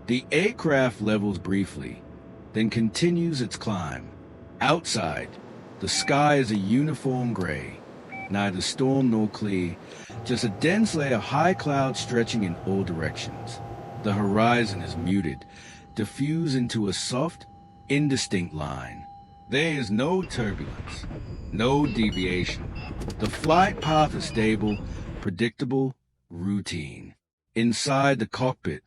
The aircraft levels briefly, then continues its climb. Outside, the sky is a uniform gray, neither storm nor clear, just a dense layer of high clouds stretching in all directions. The horizon is muted, diffused into a soft, indistinct line. There is no turbulence, no deviation. The flight path is stable, predictable, routine. Inside the cockpit,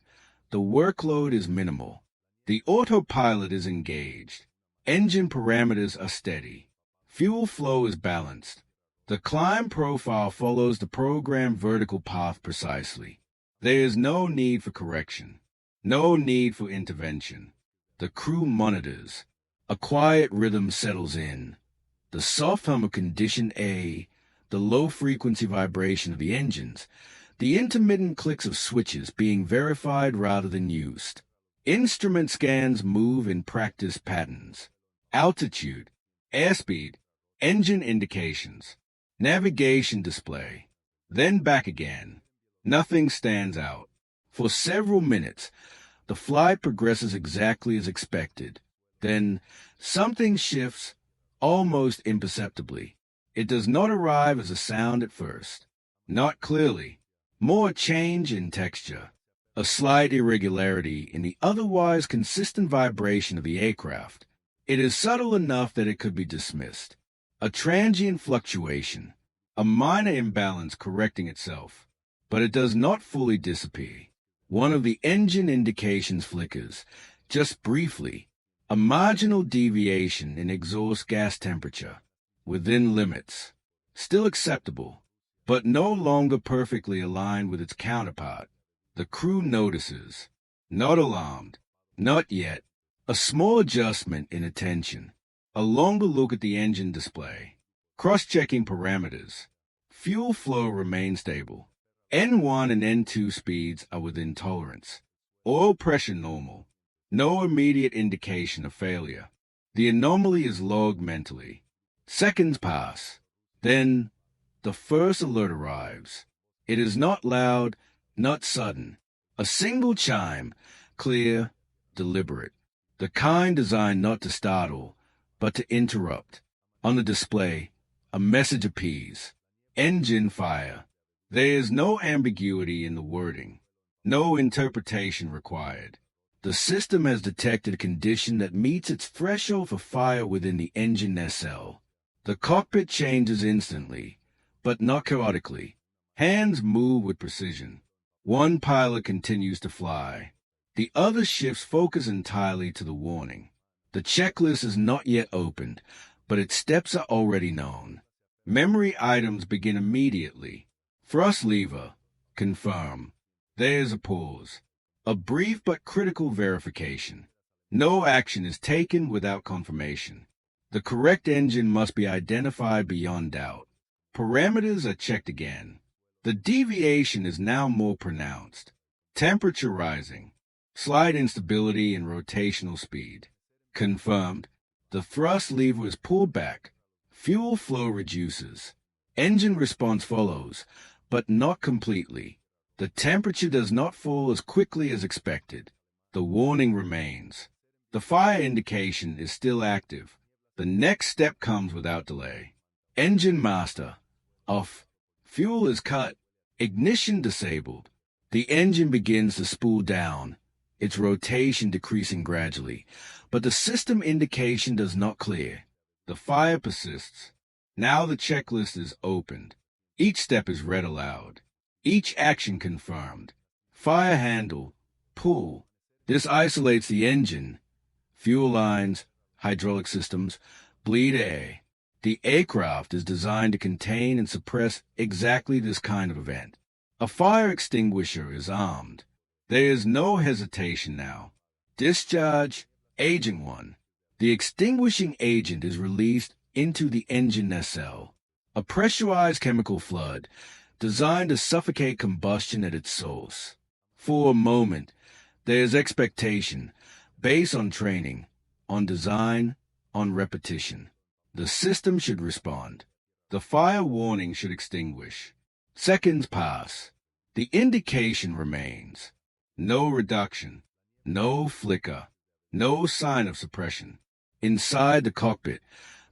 the workload is minimal. The autopilot is engaged. Engine parameters are steady. Fuel flow is balanced. The climb profile follows the programmed vertical path precisely. There is no need for correction, no need for intervention. The crew monitors. A quiet rhythm settles in. The soft hum of condition A, the low-frequency vibration of the engines, the intermittent clicks of switches being verified rather than used. Instrument scans move in practice patterns. Altitude, airspeed, engine indications, navigation display, then back again. Nothing stands out. For several minutes, the flight progresses exactly as expected. Then something shifts, almost imperceptibly. It does not arrive as a sound at first. Not clearly. More change in texture. A slight irregularity in the otherwise consistent vibration of the aircraft. It is subtle enough that it could be dismissed. A transient fluctuation. A minor imbalance correcting itself. But it does not fully disappear. One of the engine indications flickers, just briefly. A marginal deviation in exhaust gas temperature, within limits, still acceptable, but no longer perfectly aligned with its counterpart. The crew notices, not alarmed, not yet, a small adjustment in attention, a longer look at the engine display, cross-checking parameters. Fuel flow remains stable. N1 and N2 speeds are within tolerance. Oil pressure normal. No immediate indication of failure. The anomaly is logged mentally. Seconds pass. Then, the first alert arrives. It is not loud, not sudden. A single chime, clear, deliberate. The kind designed not to startle, but to interrupt. On the display, a message appears. Engine fire. There is no ambiguity in the wording. No interpretation required. The system has detected a condition that meets its threshold for fire within the engine nacelle. The cockpit changes instantly, but not chaotically. Hands move with precision. One pilot continues to fly. The other shifts focus entirely to the warning. The checklist is not yet opened, but its steps are already known. Memory items begin immediately. Thrust lever. Confirm. There's a pause. A brief but critical verification. No action is taken without confirmation. The correct engine must be identified beyond doubt. Parameters are checked again. The deviation is now more pronounced. Temperature rising. Slight instability in rotational speed. Confirmed. The thrust lever is pulled back. Fuel flow reduces. Engine response follows, but not completely. The temperature does not fall as quickly as expected. The warning remains. The fire indication is still active. The next step comes without delay. Engine master. Off. Fuel is cut. Ignition disabled. The engine begins to spool down, its rotation decreasing gradually, but the system indication does not clear. The fire persists. Now the checklist is opened. Each step is read aloud. Each action confirmed. Fire handle. Pull. This isolates the engine. Fuel lines, hydraulic systems, bleed air. The aircraft is designed to contain and suppress exactly this kind of event. A fire extinguisher is armed. There is no hesitation now. Discharge, Agent 1. The extinguishing agent is released into the engine nacelle. A pressurized chemical flood, designed to suffocate combustion at its source. For a moment, there is expectation, based on training, on design, on repetition. The system should respond. The fire warning should extinguish. Seconds pass. The indication remains. No reduction. No flicker. No sign of suppression. Inside the cockpit,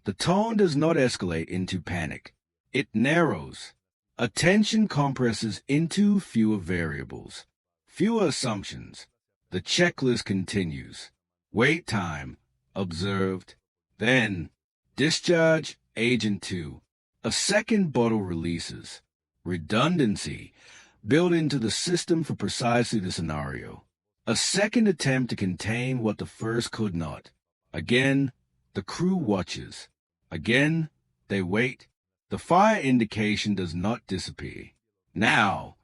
the tone does not escalate into panic. It narrows. Attention compresses into fewer variables, fewer assumptions. The checklist continues. Wait time, observed. Then, discharge, agent 2. A second bottle releases. Redundancy, built into the system for precisely the scenario. A second attempt to contain what the first could not. Again, the crew watches. Again, they wait. The fire indication does not disappear. Now,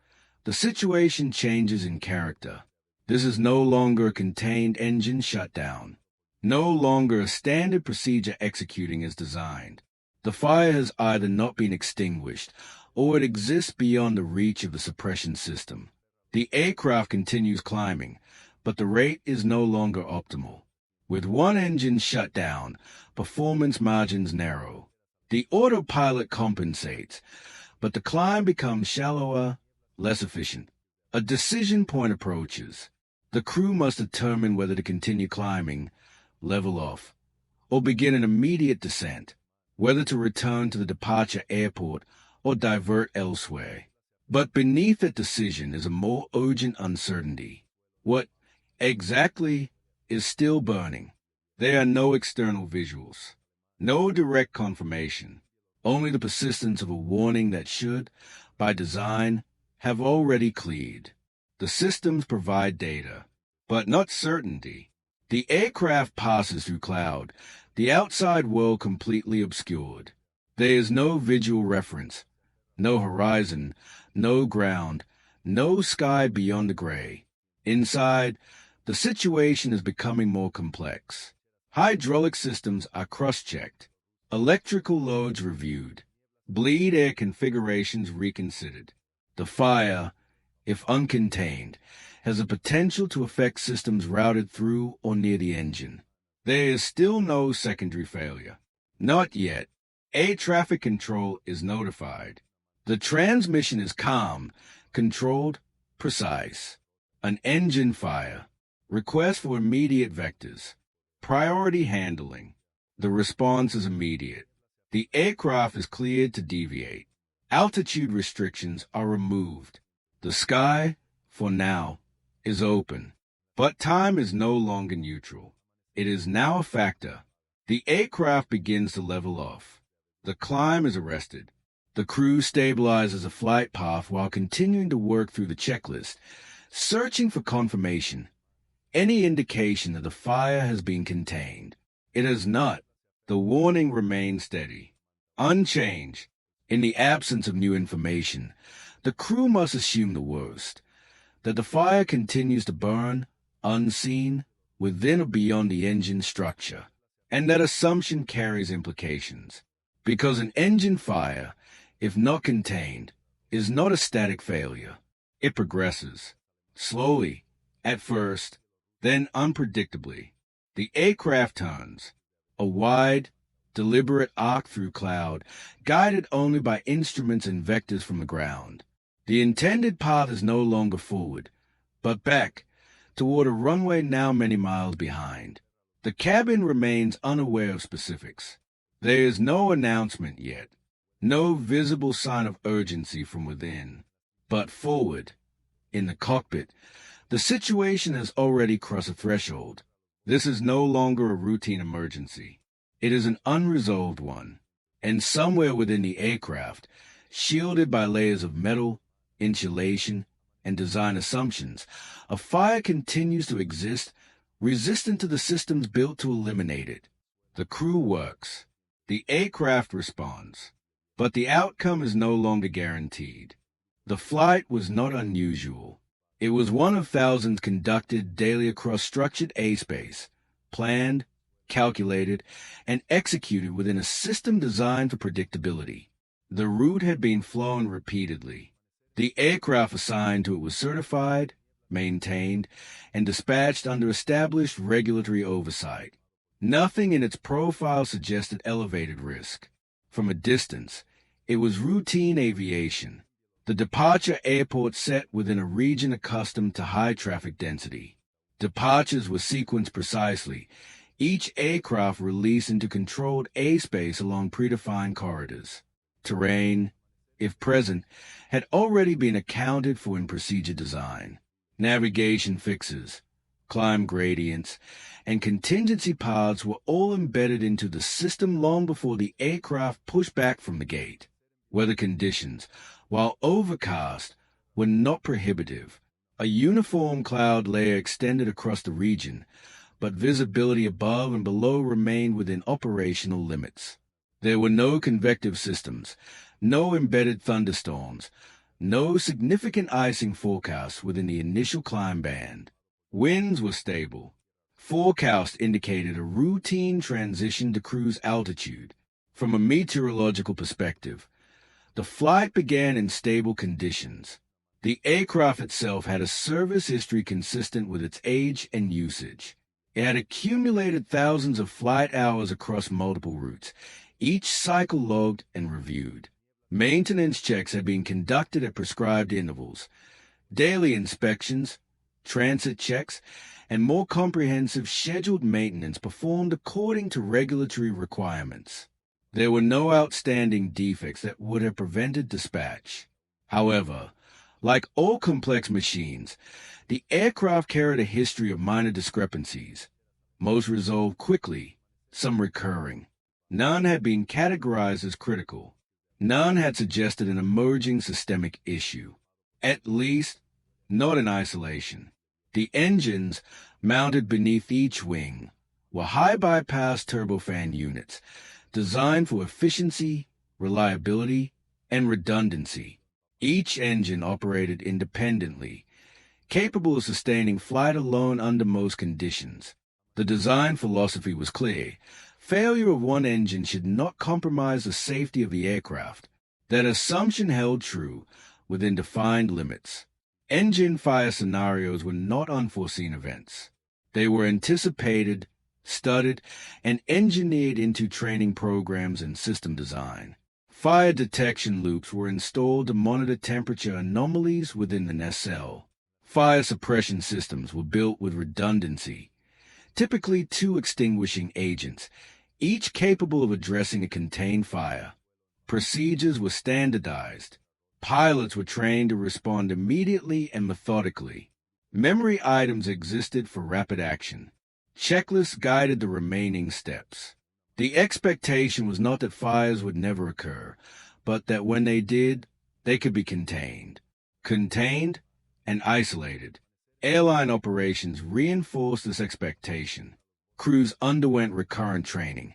the situation changes in character. This is no longer a contained engine shutdown. No longer a standard procedure executing as designed. The fire has either not been extinguished, or it exists beyond the reach of the suppression system. The aircraft continues climbing, but the rate is no longer optimal. With one engine shut down, performance margins narrow. The autopilot compensates, but the climb becomes shallower, less efficient. A decision point approaches. The crew must determine whether to continue climbing, level off, or begin an immediate descent, whether to return to the departure airport or divert elsewhere. But beneath that decision is a more urgent uncertainty. What exactly is still burning? There are no external visuals, no direct confirmation, only the persistence of a warning that should, by design, have already cleared. The systems provide data, but not certainty. The aircraft passes through cloud, the outside world completely obscured. There is no visual reference, no horizon, no ground, no sky beyond the gray. Inside, the situation is becoming more complex. Hydraulic systems are cross-checked, electrical loads reviewed, bleed air configurations reconsidered. The fire, if uncontained, has a potential to affect systems routed through or near the engine. There is still no secondary failure. Not yet. Air traffic control is notified. The transmission is calm, controlled, precise. An engine fire. Request for immediate vectors. Priority handling. The response is immediate. The aircraft is cleared to deviate. Altitude restrictions are removed. The sky, for now, is open. But time is no longer neutral. It is now a factor. The aircraft begins to level off. The climb is arrested. The crew stabilizes a flight path while continuing to work through the checklist, searching for confirmation, any indication that the fire has been contained. It has not. The warning remains steady, unchanged. In the absence of new information, the crew must assume the worst, that the fire continues to burn, unseen, within or beyond the engine structure, and that assumption carries implications. Because an engine fire, if not contained, is not a static failure. It progresses, slowly, at first, then unpredictably. The aircraft turns, a wide, deliberate arc through cloud, guided only by instruments and vectors from the ground. The intended path is no longer forward, but back, toward a runway now many miles behind. The cabin remains unaware of specifics. There is no announcement yet, no visible sign of urgency from within. But forward, in the cockpit, the situation has already crossed a threshold. This is no longer a routine emergency. It is an unresolved one. And somewhere within the aircraft, shielded by layers of metal, insulation, and design assumptions, a fire continues to exist, resistant to the systems built to eliminate it. The crew works. The aircraft responds. But the outcome is no longer guaranteed. The flight was not unusual. It was one of thousands conducted daily across structured airspace, planned, calculated, and executed within a system designed for predictability. The route had been flown repeatedly. The aircraft assigned to it was certified, maintained, and dispatched under established regulatory oversight. Nothing in its profile suggested elevated risk. From a distance, it was routine aviation. The departure airport set within a region accustomed to high traffic density. Departures were sequenced precisely, each aircraft released into controlled airspace along predefined corridors. Terrain, if present, had already been accounted for in procedure design. Navigation fixes, climb gradients, and contingency paths were all embedded into the system long before the aircraft pushed back from the gate. Weather conditions, while overcast, were not prohibitive. A uniform cloud layer extended across the region, but visibility above and below remained within operational limits. There were no convective systems, no embedded thunderstorms, no significant icing forecasts within the initial climb band. Winds were stable. Forecast indicated a routine transition to cruise altitude. From a meteorological perspective, the flight began in stable conditions. The aircraft itself had a service history consistent with its age and usage. It had accumulated thousands of flight hours across multiple routes, each cycle logged and reviewed. Maintenance checks had been conducted at prescribed intervals. Daily inspections, transit checks, and more comprehensive scheduled maintenance performed according to regulatory requirements. There were no outstanding defects that would have prevented dispatch. However, like all complex machines, the aircraft carried a history of minor discrepancies, most resolved quickly, some recurring. None had been categorized as critical. None had suggested an emerging systemic issue, at least not in isolation. The engines, mounted beneath each wing, were high-bypass turbofan units, designed for efficiency, reliability, and redundancy. Each engine operated independently, capable of sustaining flight alone under most conditions. The design philosophy was clear. Failure of one engine should not compromise the safety of the aircraft. That assumption held true within defined limits. Engine fire scenarios were not unforeseen events. They were anticipated, studied, and engineered into training programs and system design. Fire detection loops were installed to monitor temperature anomalies within the nacelle. Fire suppression systems were built with redundancy, typically 2 extinguishing agents, each capable of addressing a contained fire. Procedures were standardized. Pilots were trained to respond immediately and methodically. Memory items existed for rapid action. Checklists guided the remaining steps. The expectation was not that fires would never occur, but that when they did, they could be contained. Contained and isolated. Airline operations reinforced this expectation. Crews underwent recurrent training,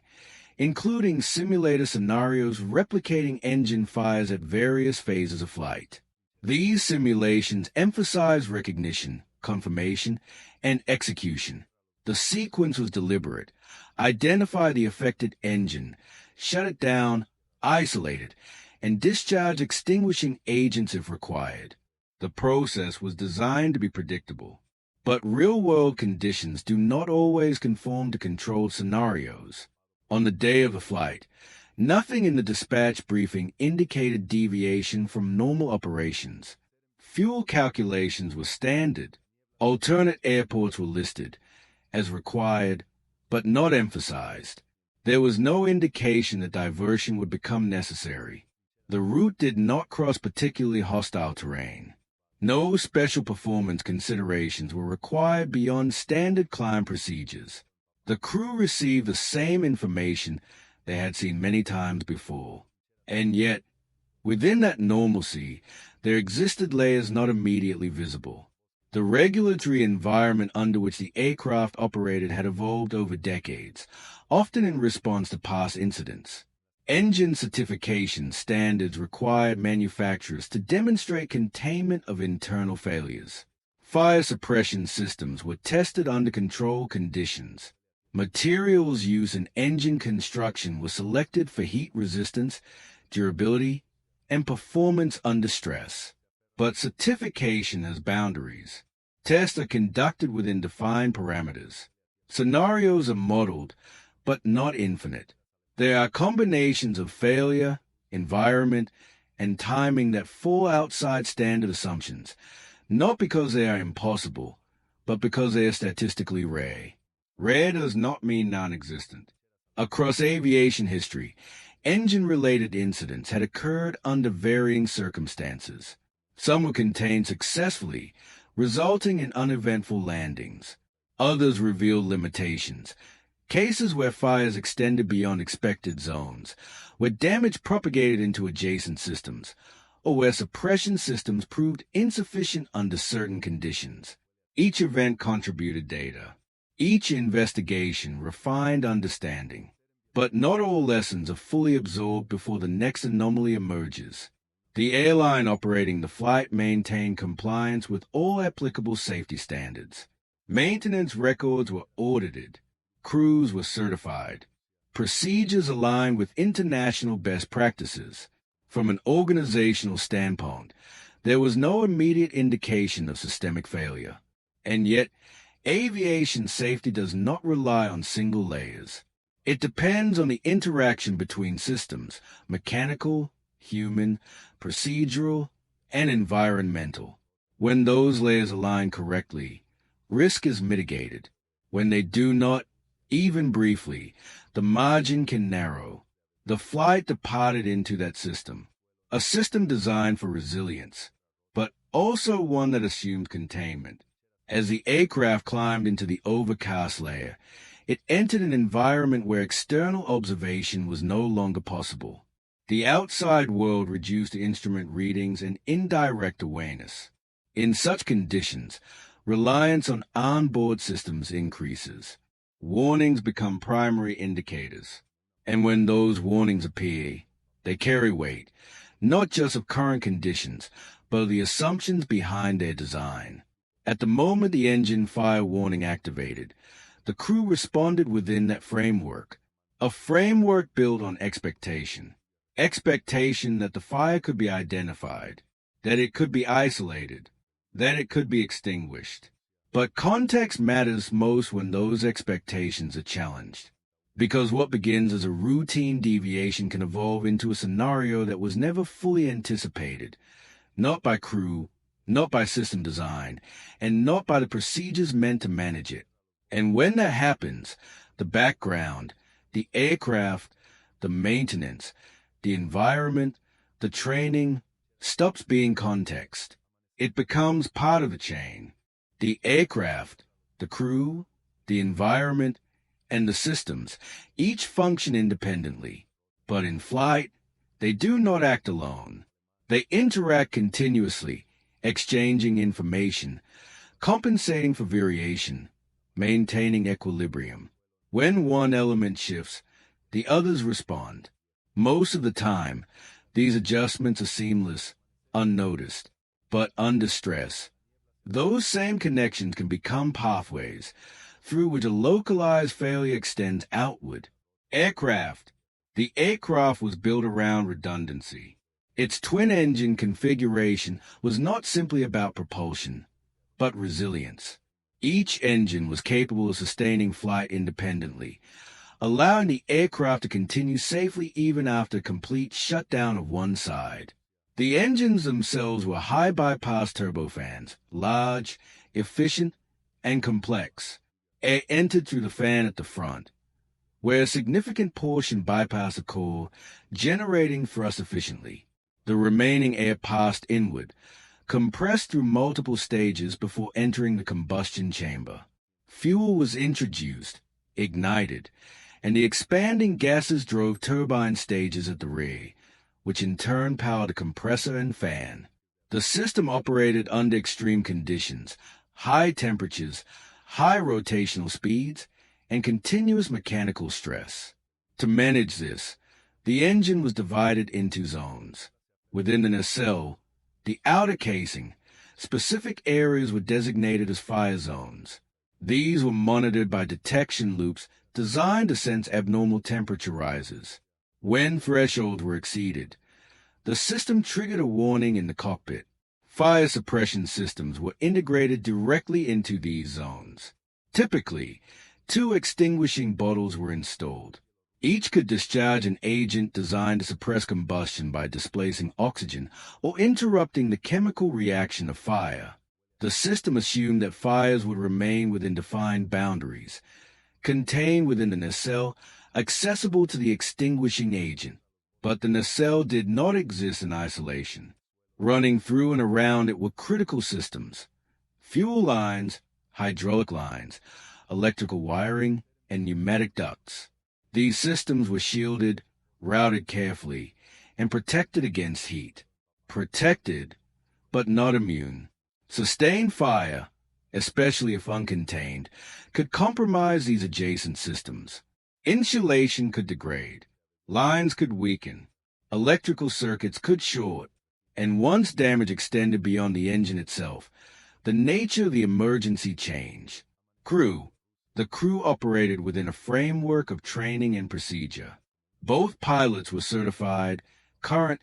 including simulator scenarios replicating engine fires at various phases of flight. These simulations emphasized recognition, confirmation, and execution. The sequence was deliberate. Identify the affected engine, shut it down, isolate it, and discharge extinguishing agents if required. The process was designed to be predictable. But real-world conditions do not always conform to controlled scenarios. On the day of the flight, nothing in the dispatch briefing indicated deviation from normal operations. Fuel calculations were standard. Alternate airports were listed as required, but not emphasized. There was no indication that diversion would become necessary. The route did not cross particularly hostile terrain. No special performance considerations were required beyond standard climb procedures. The crew received the same information they had seen many times before. And yet, within that normalcy, there existed layers not immediately visible. The regulatory environment under which the aircraft operated had evolved over decades, often in response to past incidents. Engine certification standards required manufacturers to demonstrate containment of internal failures. Fire suppression systems were tested under controlled conditions. Materials used in engine construction were selected for heat resistance, durability, and performance under stress. But certification has boundaries. Tests are conducted within defined parameters. Scenarios are modeled, but not infinite. There are combinations of failure, environment, and timing that fall outside standard assumptions, not because they are impossible, but because they are statistically rare. Rare does not mean non-existent. Across aviation history, engine-related incidents had occurred under varying circumstances. Some were contained successfully, resulting in uneventful landings. Others revealed limitations, cases where fires extended beyond expected zones, where damage propagated into adjacent systems, or where suppression systems proved insufficient under certain conditions. Each event contributed data. Each investigation refined understanding. But not all lessons are fully absorbed before the next anomaly emerges. The airline operating the flight maintained compliance with all applicable safety standards. Maintenance records were audited. Crews were certified. Procedures aligned with international best practices. From an organizational standpoint, there was no immediate indication of systemic failure. And yet, aviation safety does not rely on single layers. It depends on the interaction between systems, mechanical, human, procedural, and environmental. When those layers align correctly, risk is mitigated. When they do not, even briefly, the margin can narrow. The flight departed into that system, a system designed for resilience, but also one that assumed containment. As the aircraft climbed into the overcast layer, it entered an environment where external observation was no longer possible. The outside world reduced to instrument readings and indirect awareness. In such conditions, reliance on onboard systems increases. Warnings become primary indicators. And when those warnings appear, they carry weight, not just of current conditions, but of the assumptions behind their design. At the moment the engine fire warning activated, the crew responded within that framework, a framework built on expectation. Expectation that the fire could be identified, that it could be isolated, that it could be extinguished. But context matters most when those expectations are challenged, because what begins as a routine deviation can evolve into a scenario that was never fully anticipated, not by crew, not by system design, and not by the procedures meant to manage it. And when that happens, the background, the aircraft, the maintenance, the environment, the training, stops being context. It becomes part of the chain. The aircraft, the crew, the environment, and the systems each function independently. But in flight, they do not act alone. They interact continuously, exchanging information, compensating for variation, maintaining equilibrium. When one element shifts, the others respond. Most of the time, these adjustments are seamless, unnoticed, but under stress. Those same connections can become pathways through which a localized failure extends outward. Aircraft. The aircraft was built around redundancy. Its twin-engine configuration was not simply about propulsion, but resilience. Each engine was capable of sustaining flight independently, allowing the aircraft to continue safely even after complete shutdown of one side. The engines themselves were high-bypass turbofans, large, efficient, and complex. Air entered through the fan at the front, where a significant portion bypassed the core, generating thrust efficiently. The remaining air passed inward, compressed through multiple stages before entering the combustion chamber. Fuel was introduced, ignited, and the expanding gases drove turbine stages at the rear, which in turn powered a compressor and fan. The system operated under extreme conditions, high temperatures, high rotational speeds, and continuous mechanical stress. To manage this, the engine was divided into zones. Within the nacelle, the outer casing, specific areas were designated as fire zones. These were monitored by detection loops designed to sense abnormal temperature rises. When thresholds were exceeded, the system triggered a warning in the cockpit. Fire suppression systems were integrated directly into these zones. Typically, 2 extinguishing bottles were installed. Each could discharge an agent designed to suppress combustion by displacing oxygen or interrupting the chemical reaction of fire. The system assumed that fires would remain within defined boundaries, contained within the nacelle, accessible to the extinguishing agent. But the nacelle did not exist in isolation. Running through and around it were critical systems: fuel lines, hydraulic lines, electrical wiring, and pneumatic ducts. These systems were shielded, routed carefully, and protected against heat. Protected, but not immune. Sustained fire, especially if uncontained, could compromise these adjacent systems. Insulation could degrade, lines could weaken, electrical circuits could short, and once damage extended beyond the engine itself, the nature of the emergency changed. Crew. The crew operated within a framework of training and procedure. Both pilots were certified, current,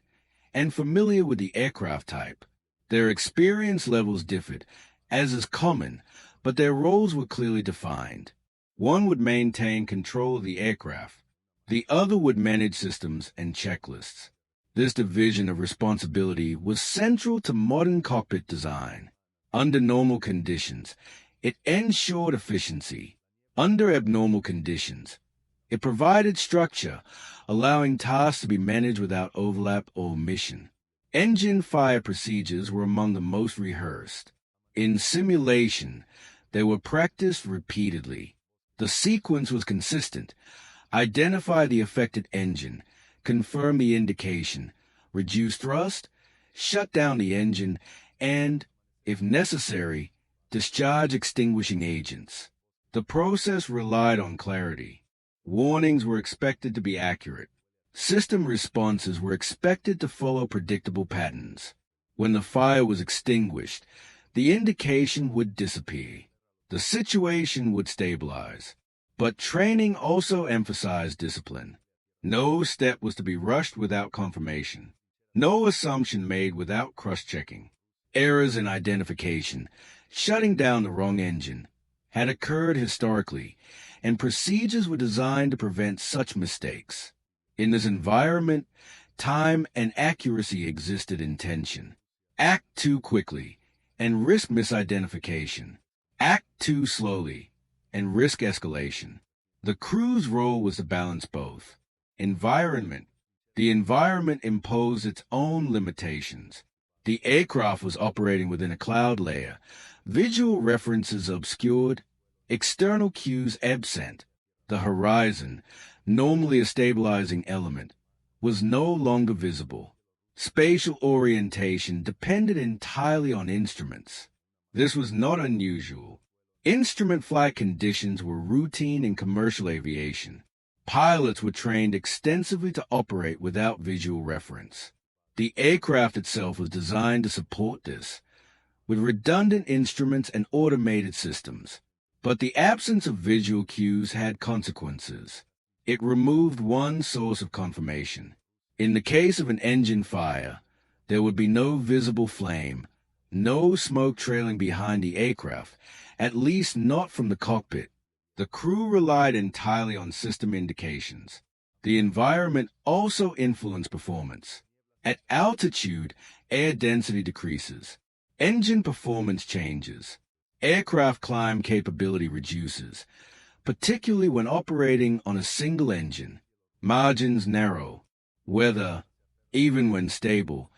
and familiar with the aircraft type. Their experience levels differed, as is common, but their roles were clearly defined. One would maintain control of the aircraft. The other would manage systems and checklists. This division of responsibility was central to modern cockpit design. Under normal conditions, it ensured efficiency. Under abnormal conditions, it provided structure, allowing tasks to be managed without overlap or omission. Engine fire procedures were among the most rehearsed. In simulation, they were practiced repeatedly. The sequence was consistent: identify the affected engine, confirm the indication, reduce thrust, shut down the engine, and, if necessary, discharge extinguishing agents. The process relied on clarity. Warnings were expected to be accurate. System responses were expected to follow predictable patterns. When the fire was extinguished, the indication would disappear. The situation would stabilize. But training also emphasized discipline. No step was to be rushed without confirmation. No assumption made without cross-checking. Errors in identification, shutting down the wrong engine, had occurred historically, and procedures were designed to prevent such mistakes. In this environment, time and accuracy existed in tension. Act too quickly and risk misidentification. Act too slowly and risk escalation. The crew's role was to balance both. Environment. The environment imposed its own limitations. The aircraft was operating within a cloud layer. Visual references obscured, external cues absent. The horizon, normally a stabilizing element, was no longer visible. Spatial orientation depended entirely on instruments. This was not unusual. Instrument flight conditions were routine in commercial aviation. Pilots were trained extensively to operate without visual reference. The aircraft itself was designed to support this, with redundant instruments and automated systems. But the absence of visual cues had consequences. It removed one source of confirmation. In the case of an engine fire, there would be no visible flame, no smoke trailing behind the aircraft, at least not from the cockpit. The crew relied entirely on system indications. The environment also influenced performance. At altitude, air density decreases. Engine performance changes. Aircraft climb capability reduces, particularly when operating on a single engine. Margins narrow. Weather, even when stable,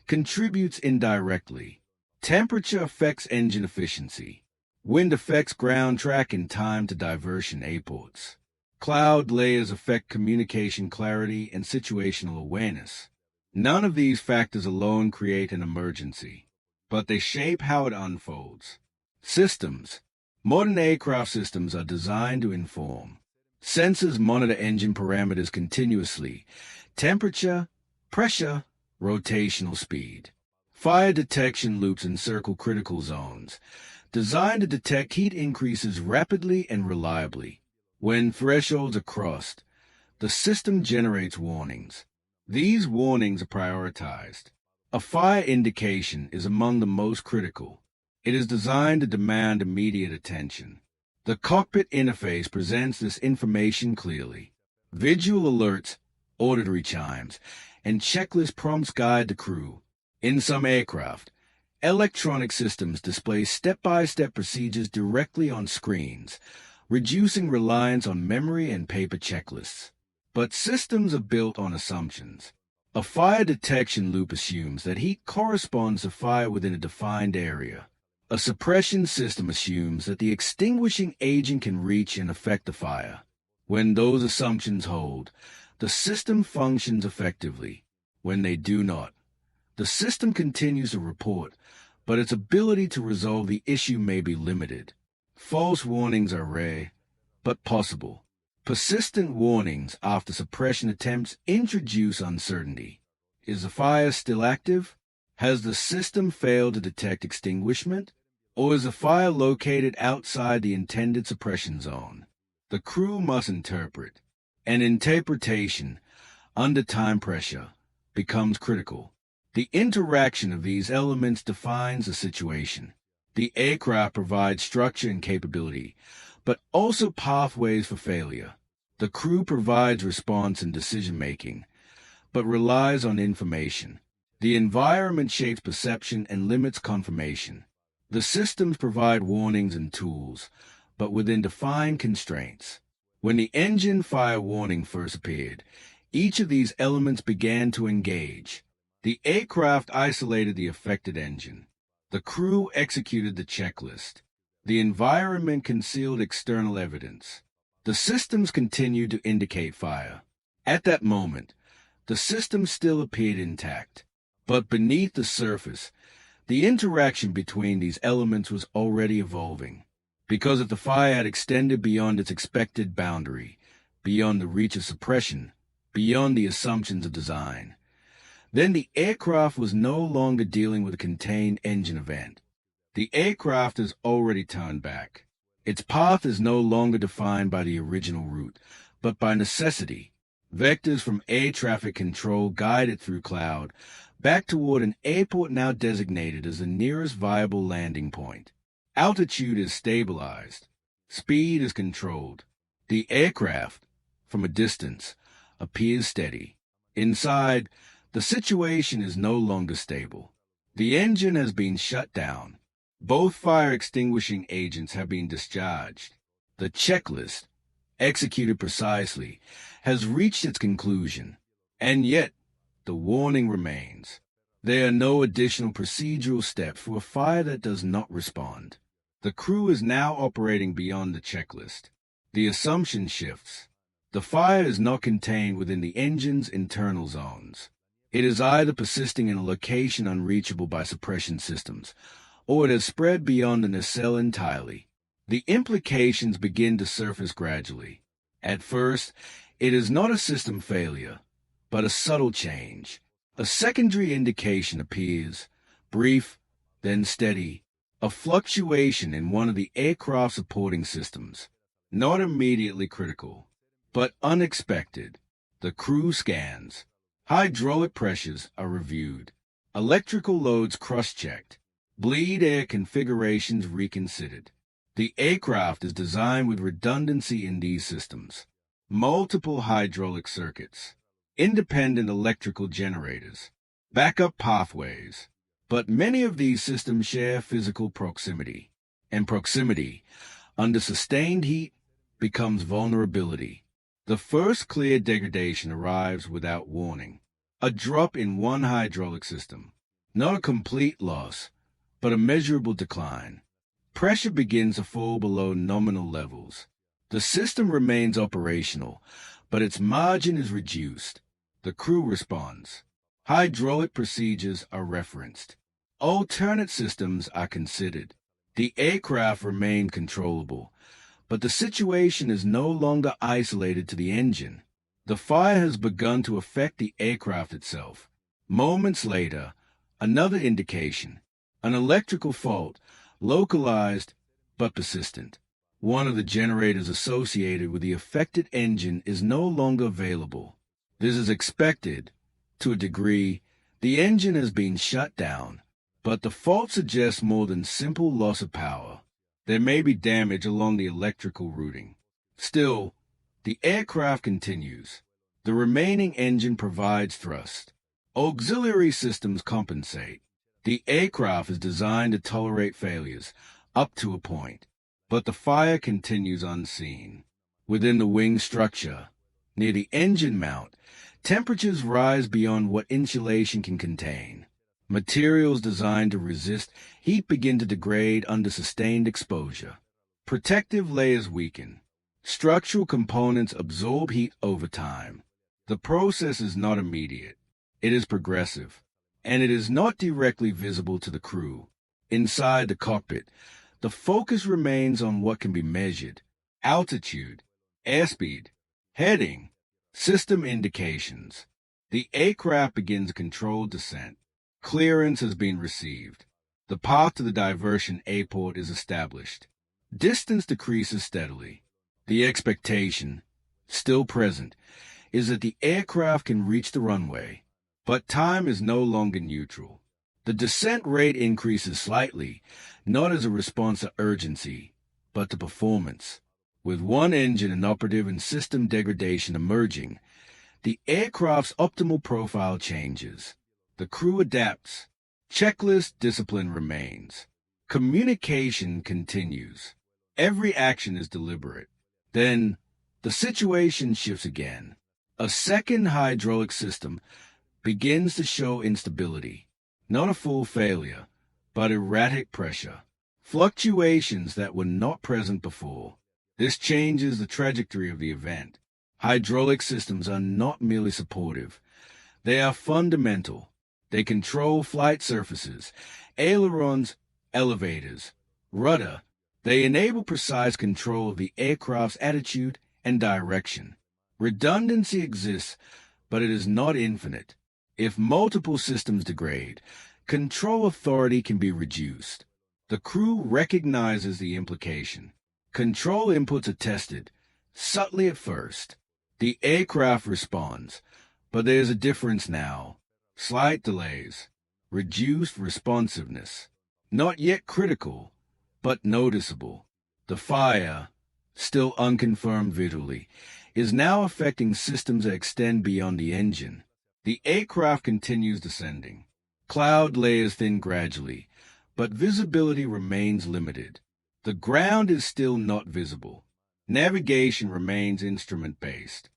contributes indirectly. Temperature affects engine efficiency. Wind affects ground track and time to diversion airports. Cloud layers affect communication clarity and situational awareness. None of these factors alone create an emergency, but they shape how it unfolds. Systems. Modern aircraft systems are designed to inform. Sensors monitor engine parameters continuously: temperature, pressure, rotational speed. Fire detection loops encircle critical zones, designed to detect heat increases rapidly and reliably. When thresholds are crossed, the system generates warnings. These warnings are prioritized. A fire indication is among the most critical. It is designed to demand immediate attention. The cockpit interface presents this information clearly. Visual alerts, auditory chimes, and checklist prompts guide the crew. In some aircraft, Electronic systems display step-by-step procedures directly on screens, reducing reliance on memory and paper checklists. But systems are built on assumptions. A fire detection loop assumes that heat corresponds to fire within a defined area. A suppression system assumes that the extinguishing agent can reach and affect the fire. When those assumptions hold, the system functions effectively. When they do not, the system continues to report, but its ability to resolve the issue may be limited. False warnings are rare, but possible. Persistent warnings after suppression attempts introduce uncertainty. Is the fire still active? Has the system failed to detect extinguishment? Or is the fire located outside the intended suppression zone? The crew must interpret. And interpretation, under time pressure, becomes critical. The interaction of these elements defines the situation. The aircraft provides structure and capability, but also pathways for failure. The crew provides response and decision-making, but relies on information. The environment shapes perception and limits confirmation. The systems provide warnings and tools, but within defined constraints. When the engine fire warning first appeared, each of these elements began to engage. The aircraft isolated the affected engine. The crew executed the checklist. The environment concealed external evidence. The systems continued to indicate fire. At that moment, the system still appeared intact. But beneath the surface, the interaction between these elements was already evolving. Because if the fire had extended beyond its expected boundary, beyond the reach of suppression, beyond the assumptions of design, then the aircraft was no longer dealing with a contained engine event. The aircraft has already turned back. Its path is no longer defined by the original route, but by necessity. Vectors from air traffic control guide it through cloud, back toward an airport now designated as the nearest viable landing point. Altitude is stabilized. Speed is controlled. The aircraft, from a distance, appears steady. Inside, the situation is no longer stable. The engine has been shut down. Both fire extinguishing agents have been discharged. The checklist, executed precisely, has reached its conclusion. And yet, the warning remains. There are no additional procedural steps for a fire that does not respond. The crew is now operating beyond the checklist. The assumption shifts. The fire is not contained within the engine's internal zones. It is either persisting in a location unreachable by suppression systems, or it has spread beyond the nacelle entirely. The implications begin to surface gradually. At first, it is not a system failure, but a subtle change. A secondary indication appears, brief, then steady, a fluctuation in one of the aircraft supporting systems, not immediately critical, but unexpected. The crew scans. Hydraulic pressures are reviewed. Electrical loads cross-checked. Bleed air configurations reconsidered. The aircraft is designed with redundancy in these systems. Multiple hydraulic circuits. Independent electrical generators. Backup pathways. But many of these systems share physical proximity. And proximity, under sustained heat, becomes vulnerability. The first clear degradation arrives without warning. A drop in one hydraulic system. Not a complete loss, but a measurable decline. Pressure begins to fall below nominal levels. The system remains operational, but its margin is reduced. The crew responds. Hydraulic procedures are referenced. Alternate systems are considered. The aircraft remain controllable, but the situation is no longer isolated to the engine. The fire has begun to affect the aircraft itself. Moments later, another indication. An electrical fault, localized but persistent. One of the generators associated with the affected engine is no longer available. This is expected. To a degree, the engine has been shut down, but the fault suggests more than simple loss of power. There may be damage along the electrical routing. Still, the aircraft continues. The remaining engine provides thrust. Auxiliary systems compensate. The aircraft is designed to tolerate failures up to a point, but the fire continues unseen. Within the wing structure, near the engine mount, temperatures rise beyond what insulation can contain. Materials designed to resist heat begin to degrade under sustained exposure. Protective layers weaken. Structural components absorb heat over time. The process is not immediate. It is progressive, and it is not directly visible to the crew. Inside the cockpit, the focus remains on what can be measured: altitude, airspeed, heading, system indications. The aircraft begins a controlled descent. Clearance has been received. The path to the diversion airport is established. Distance decreases steadily. The expectation, still present, is that the aircraft can reach the runway, but time is no longer neutral. The descent rate increases slightly, not as a response to urgency, but to performance. With one engine inoperative and system degradation emerging, the aircraft's optimal profile changes. The crew adapts. Checklist discipline remains. Communication continues. Every action is deliberate. Then, the situation shifts again. A second hydraulic system begins to show instability. Not a full failure, but erratic pressure. Fluctuations that were not present before. This changes the trajectory of the event. Hydraulic systems are not merely supportive. They are fundamental. They control flight surfaces, ailerons, elevators, rudder. They enable precise control of the aircraft's attitude and direction. Redundancy exists, but it is not infinite. If multiple systems degrade, control authority can be reduced. The crew recognizes the implication. Control inputs are tested, subtly at first. The aircraft responds, but there's a difference now. Slight delays, reduced responsiveness. Not yet critical, but noticeable. The fire, still unconfirmed visually, is now affecting systems that extend beyond the engine. The aircraft continues descending. Cloud layers thin gradually, but visibility remains limited. The ground is still not visible. Navigation remains instrument-based.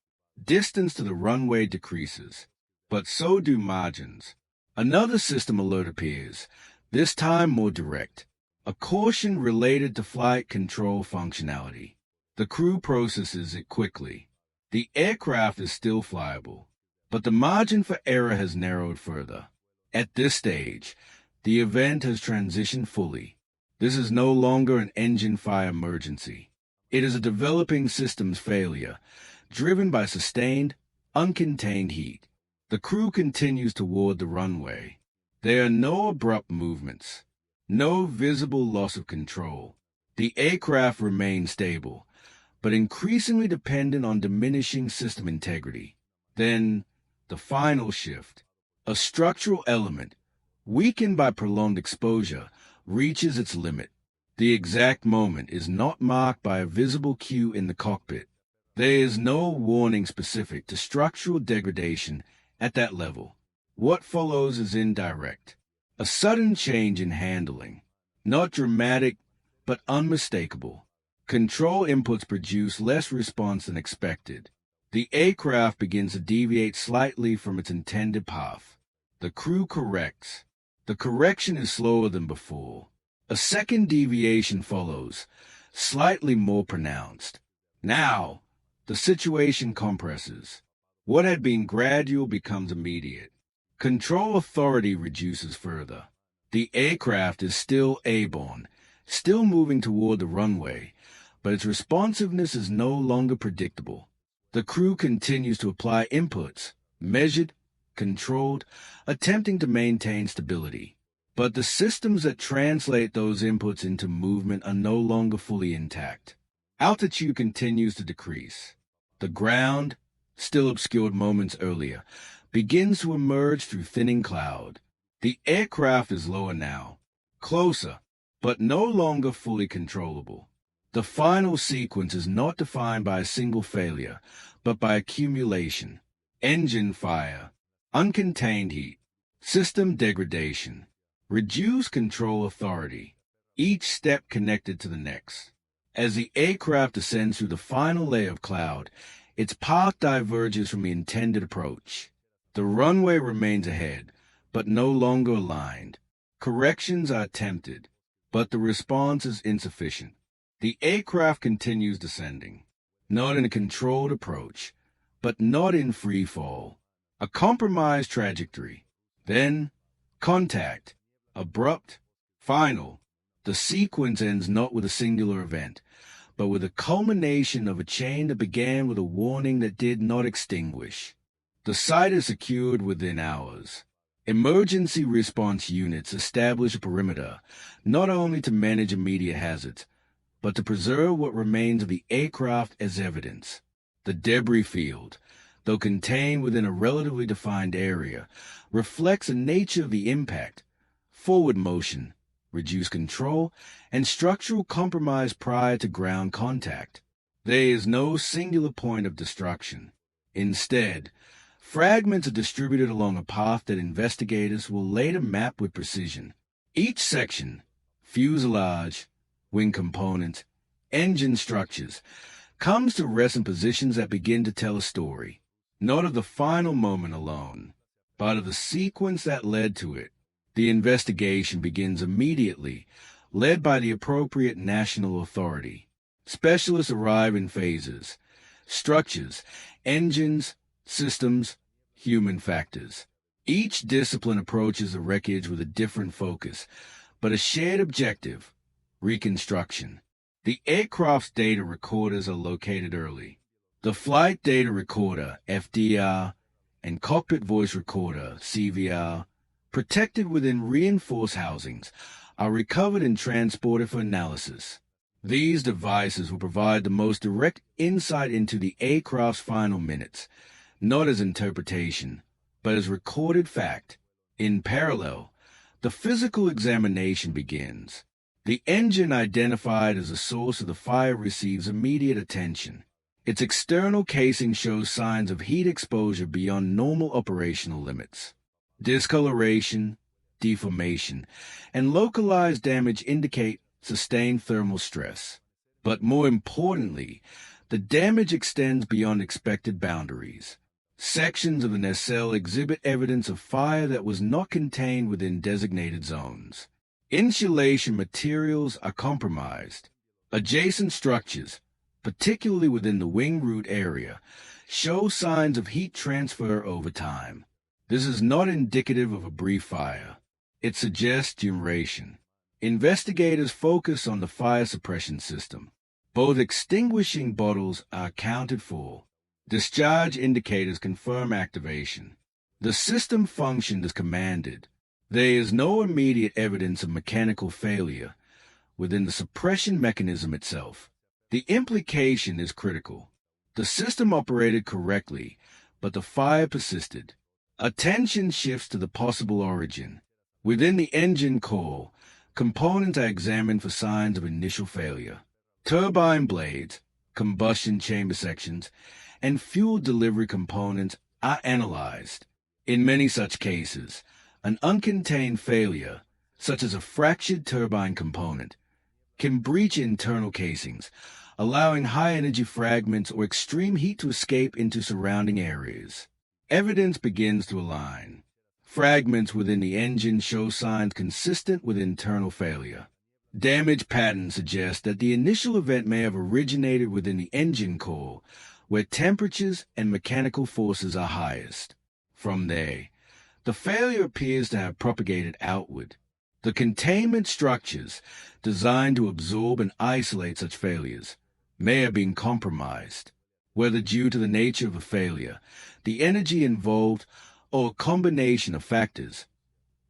Distance to the runway decreases, but so do margins. Another system alert appears, this time more direct. A caution related to flight control functionality. The crew processes it quickly. The aircraft is still flyable, but the margin for error has narrowed further. At this stage, the event has transitioned fully. This is no longer an engine fire emergency. It is a developing systems failure, driven by sustained, uncontained heat. The crew continues toward the runway. There are no abrupt movements, no visible loss of control. The aircraft remains stable, but increasingly dependent on diminishing system integrity. Then, the final shift. A structural element, weakened by prolonged exposure, reaches its limit. The exact moment is not marked by a visible cue in the cockpit. There is no warning specific to structural degradation at that level. What follows is indirect. A sudden change in handling. Not dramatic, but unmistakable. Control inputs produce less response than expected. The aircraft begins to deviate slightly from its intended path. The crew corrects. The correction is slower than before. A second deviation follows, slightly more pronounced. Now, the situation compresses. What had been gradual becomes immediate. Control authority reduces further. The aircraft is still airborne, still moving toward the runway, but its responsiveness is no longer predictable. The crew continues to apply inputs, measured, controlled, attempting to maintain stability. But the systems that translate those inputs into movement are no longer fully intact. Altitude continues to decrease. The ground, still obscured moments earlier, begins to emerge through thinning cloud. The aircraft is lower now, closer, but no longer fully controllable. The final sequence is not defined by a single failure, but by accumulation. Engine fire, uncontained heat, system degradation. Reduce control authority. Each step connected to the next. As the aircraft ascends through the final layer of cloud, its path diverges from the intended approach. The runway remains ahead, but no longer aligned. Corrections are attempted, but the response is insufficient. The aircraft continues descending, not in a controlled approach, but not in free fall. A compromised trajectory. Then, contact. Abrupt, final. The sequence ends not with a singular event, but with a culmination of a chain that began with a warning that did not extinguish. The site is secured within hours. Emergency response units establish a perimeter, not only to manage immediate hazards, but to preserve what remains of the aircraft as evidence. The debris field, though contained within a relatively defined area, reflects the nature of the impact: forward motion, reduced control, and structural compromise prior to ground contact. There is no singular point of destruction. Instead, fragments are distributed along a path that investigators will later map with precision. Each section, fuselage, wing components, engine structures, comes to rest in positions that begin to tell a story, not of the final moment alone, but of the sequence that led to it. The investigation begins immediately, led by the appropriate national authority. Specialists arrive in phases: structures, engines, systems, human factors. Each discipline approaches the wreckage with a different focus, but a shared objective: reconstruction. The aircraft's data recorders are located early. The flight data recorder, FDR, and cockpit voice recorder, CVR, protected within reinforced housings, are recovered and transported for analysis. These devices will provide the most direct insight into the aircraft's final minutes, not as interpretation, but as recorded fact. In parallel, the physical examination begins. The engine identified as the source of the fire receives immediate attention. Its external casing shows signs of heat exposure beyond normal operational limits. Discoloration, deformation, and localized damage indicate sustained thermal stress. But more importantly, the damage extends beyond expected boundaries. Sections of the nacelle exhibit evidence of fire that was not contained within designated zones. Insulation materials are compromised. Adjacent structures, particularly within the wing root area, show signs of heat transfer over time. This is not indicative of a brief fire. It suggests duration. Investigators focus on the fire suppression system. Both extinguishing bottles are accounted for. Discharge indicators confirm activation. The system functioned as commanded. There is no immediate evidence of mechanical failure within the suppression mechanism itself. The implication is critical. The system operated correctly, but the fire persisted. Attention shifts to the possible origin. Within the engine core, components are examined for signs of initial failure. Turbine blades, combustion chamber sections, and fuel delivery components are analyzed. In many such cases, an uncontained failure, such as a fractured turbine component, can breach internal casings, allowing high-energy fragments or extreme heat to escape into surrounding areas. Evidence begins to align. Fragments within the engine show signs consistent with internal failure. Damage patterns suggest that the initial event may have originated within the engine core, where temperatures and mechanical forces are highest. From there, the failure appears to have propagated outward. The containment structures, designed to absorb and isolate such failures, may have been compromised, whether due to the nature of the failure, the energy involved, or a combination of factors.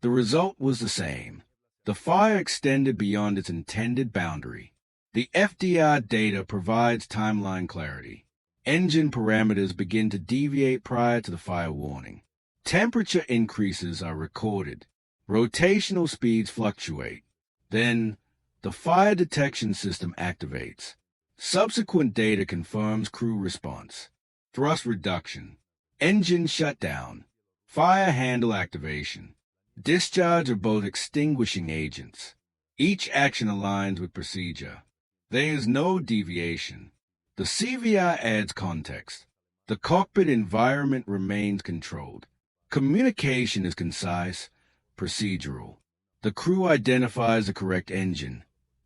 The result was the same. The fire extended beyond its intended boundary. The FDR data provides timeline clarity. Engine parameters begin to deviate prior to the fire warning. Temperature increases are recorded. Rotational speeds fluctuate. Then, the fire detection system activates. Subsequent data confirms crew response. Thrust reduction. Engine shutdown. Fire handle activation. Discharge are both extinguishing agents. Each action aligns with procedure. There is no deviation. The CVR adds context. The cockpit environment remains controlled. Communication is concise, procedural. The crew identifies the correct engine,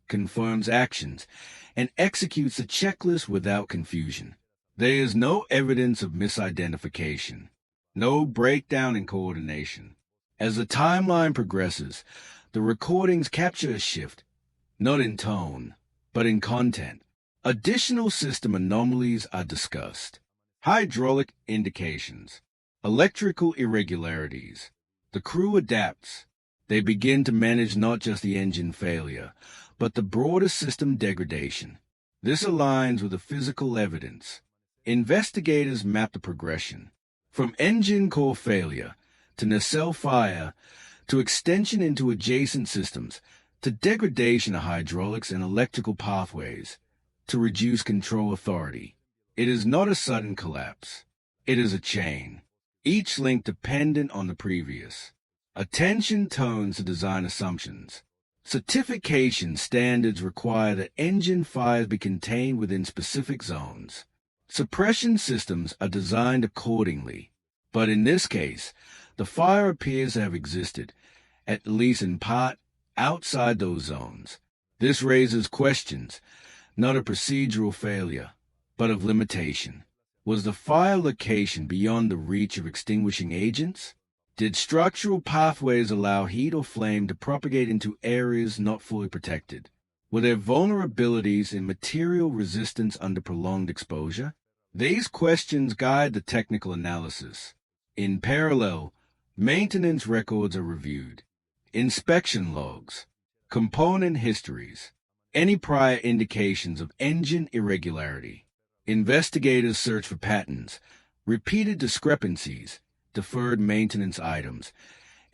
confirms actions, and executes a checklist without confusion. There is no evidence of misidentification, no breakdown in coordination. As the timeline progresses, the recordings capture a shift, not in tone, but in content. Additional system anomalies are discussed. Hydraulic indications, electrical irregularities. The crew adapts. They begin to manage not just the engine failure, but the broader system degradation. This aligns with the physical evidence. Investigators map the progression, from engine core failure to nacelle fire to extension into adjacent systems to degradation of hydraulics and electrical pathways to reduce control authority. It is not a sudden collapse. It is a chain, each link dependent on the previous. Attention tones to design assumptions. Certification standards require that engine fires be contained within specific zones. Suppression systems are designed accordingly, but in this case, the fire appears to have existed, at least in part, outside those zones. This raises questions, not of procedural failure, but of limitation. Was the fire location beyond the reach of extinguishing agents? Did structural pathways allow heat or flame to propagate into areas not fully protected? Were there vulnerabilities in material resistance under prolonged exposure? These questions guide the technical analysis. In parallel, maintenance records are reviewed. Inspection logs, component histories, any prior indications of engine irregularity. Investigators search for patterns, repeated discrepancies, deferred maintenance items,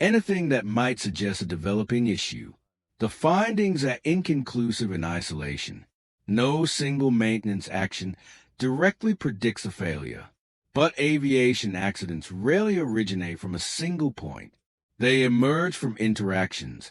anything that might suggest a developing issue. The findings are inconclusive in isolation. No single maintenance action directly predicts a failure, but aviation accidents rarely originate from a single point. They emerge from interactions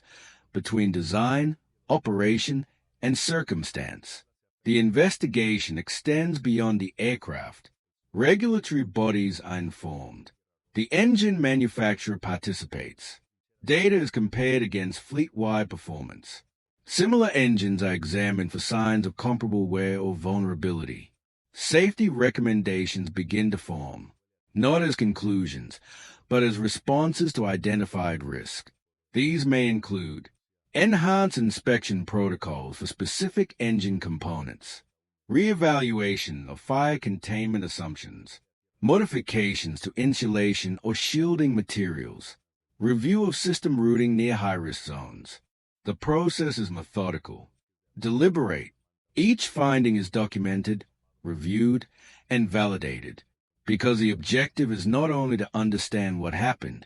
between design, operation, and circumstance. The investigation extends beyond the aircraft. Regulatory bodies are informed. The engine manufacturer participates. Data is compared against fleet-wide performance. Similar engines are examined for signs of comparable wear or vulnerability. Safety recommendations begin to form, not as conclusions, but as responses to identified risk. These may include enhanced inspection protocols for specific engine components, reevaluation of fire containment assumptions, modifications to insulation or shielding materials, review of system routing near high-risk zones. The process is methodical, deliberate. Each finding is documented, reviewed, and validated, because the objective is not only to understand what happened,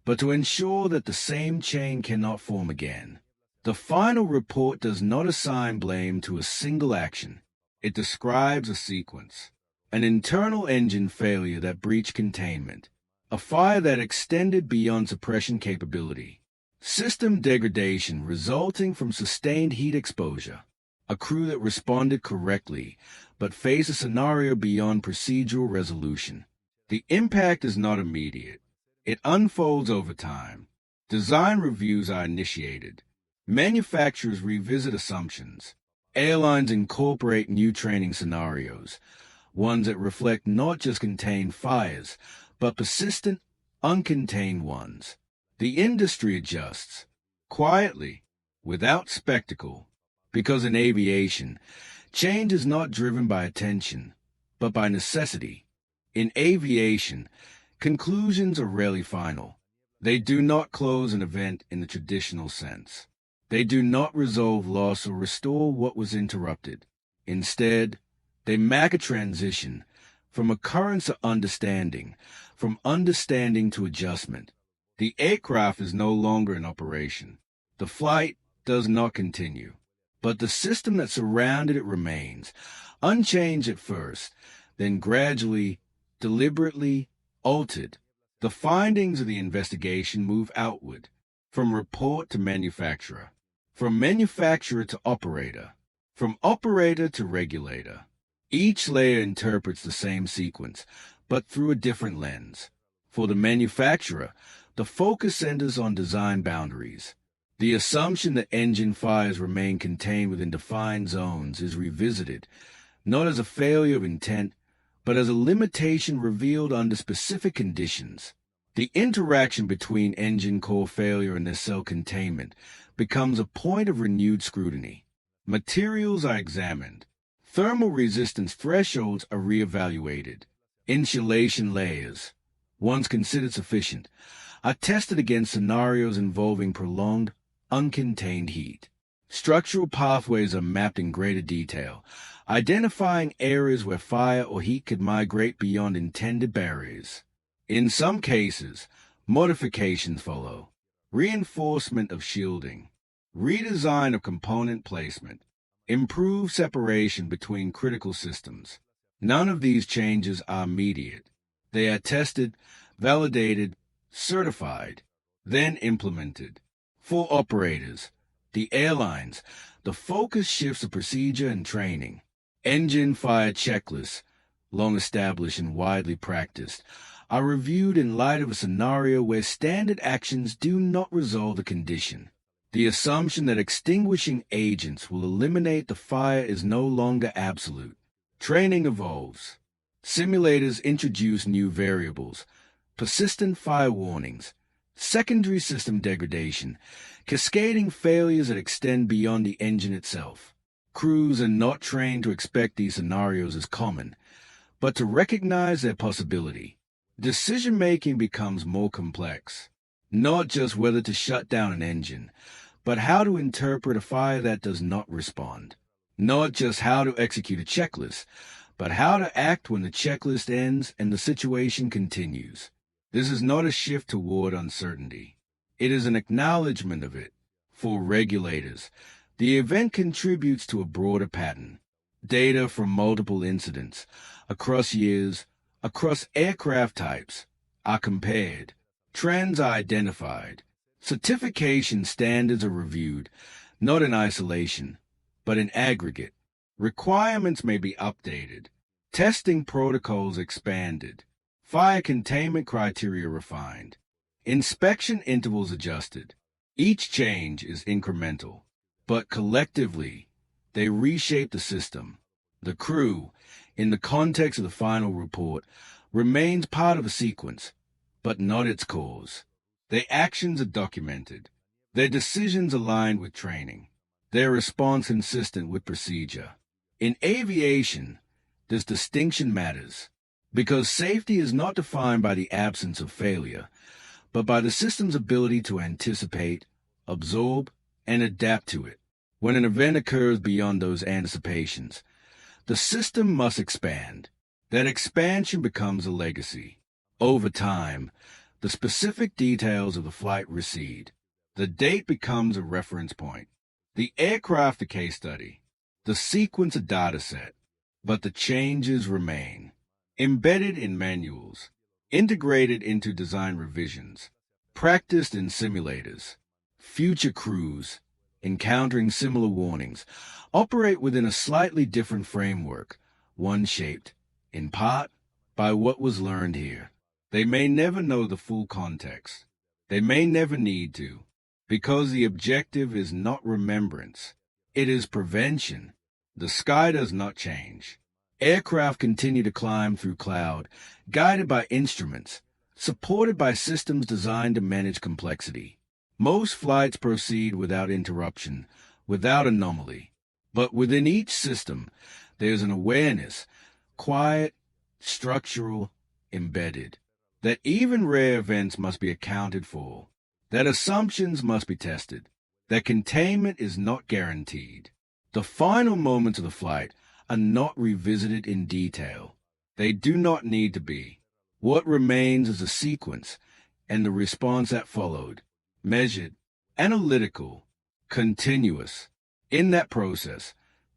but to ensure that the same chain cannot form again. The final report does not assign blame to a single action. It describes a sequence. An internal engine failure that breached containment. A fire that extended beyond suppression capability. System degradation resulting from sustained heat exposure. A crew that responded correctly, but faced a scenario beyond procedural resolution. The impact is not immediate. It unfolds over time. Design reviews are initiated. Manufacturers revisit assumptions. Airlines incorporate new training scenarios, ones that reflect not just contained fires, but persistent, uncontained ones. The industry adjusts, quietly, without spectacle, because in aviation, change is not driven by attention, but by necessity. In aviation, conclusions are rarely final. They do not close an event in the traditional sense. They do not resolve loss or restore what was interrupted. Instead, they mark a transition from occurrence to understanding, from understanding to adjustment. The aircraft is no longer in operation. The flight does not continue, but the system that surrounded it remains, unchanged at first, then gradually, deliberately altered. The findings of the investigation move outward. from report to manufacturer, from manufacturer to operator, from operator to regulator. Each layer interprets the same sequence, but through a different lens. For the manufacturer, the focus centers on design boundaries. The assumption that engine fires remain contained within defined zones is revisited, not as a failure of intent, but as a limitation revealed under specific conditions. The interaction between engine core failure and nacelle containment becomes a point of renewed scrutiny. Materials are examined. Thermal resistance thresholds are reevaluated. Insulation layers, once considered sufficient, are tested against scenarios involving prolonged, uncontained heat. Structural pathways are mapped in greater detail, identifying areas where fire or heat could migrate beyond intended barriers. In some cases, modifications follow. Reinforcement of shielding, redesign of component placement, improved separation between critical systems. None of these changes are immediate. They are tested, validated, certified, then implemented. For operators, the airlines, the focus shifts to procedure and training. Engine fire checklists, long established and widely practiced, are reviewed in light of a scenario where standard actions do not resolve the condition. The assumption that extinguishing agents will eliminate the fire is no longer absolute. Training evolves. Simulators introduce new variables, persistent fire warnings, secondary system degradation, cascading failures that extend beyond the engine itself. Crews are not trained to expect these scenarios as common, but to recognize their possibility. Decision-making becomes more complex, not just whether to shut down an engine, but how to interpret a fire that does not respond. Not just how to execute a checklist, but how to act when the checklist ends and the situation continues. This is not a shift toward uncertainty. It is an acknowledgement of it. For regulators, the event contributes to a broader pattern. Data from multiple incidents, across years, across aircraft types, are compared. Trends are identified. Certification standards are reviewed, not in isolation, but in aggregate. Requirements may be updated. Testing protocols expanded. Fire containment criteria refined. Inspection intervals adjusted. Each change is incremental, but collectively, they reshape the system. The crew, in the context of the final report, remains part of a sequence, but not its cause. Their actions are documented, their decisions aligned with training, their response consistent with procedure. In aviation, this distinction matters, because safety is not defined by the absence of failure, but by the system's ability to anticipate, absorb, and adapt to it. When an event occurs beyond those anticipations, the system must expand. That expansion becomes a legacy. Over time, the specific details of the flight recede. The date becomes a reference point. The aircraft a case study. The sequence a data set. But the changes remain. Embedded in manuals. Integrated into design revisions. Practiced in simulators. Future crews, encountering similar warnings, operate within a slightly different framework, one shaped, in part, by what was learned here. They may never know the full context. They may never need to, because the objective is not remembrance. It is prevention. The sky does not change. Aircraft continue to climb through cloud, guided by instruments, supported by systems designed to manage complexity. Most flights proceed without interruption, without anomaly. But within each system, there's an awareness, quiet, structural, embedded, that even rare events must be accounted for, that assumptions must be tested, that containment is not guaranteed. The final moments of the flight are not revisited in detail. They do not need to be. What remains is a sequence and the response that followed, measured, analytical, continuous. In that process,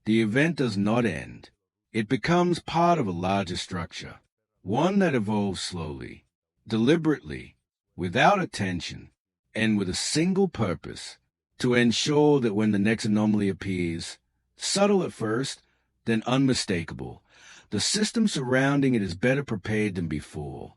the event does not end. It becomes part of a larger structure, one that evolves slowly, deliberately, without attention, and with a single purpose: to ensure that when the next anomaly appears, subtle at first, then unmistakable, the system surrounding it is better prepared than before.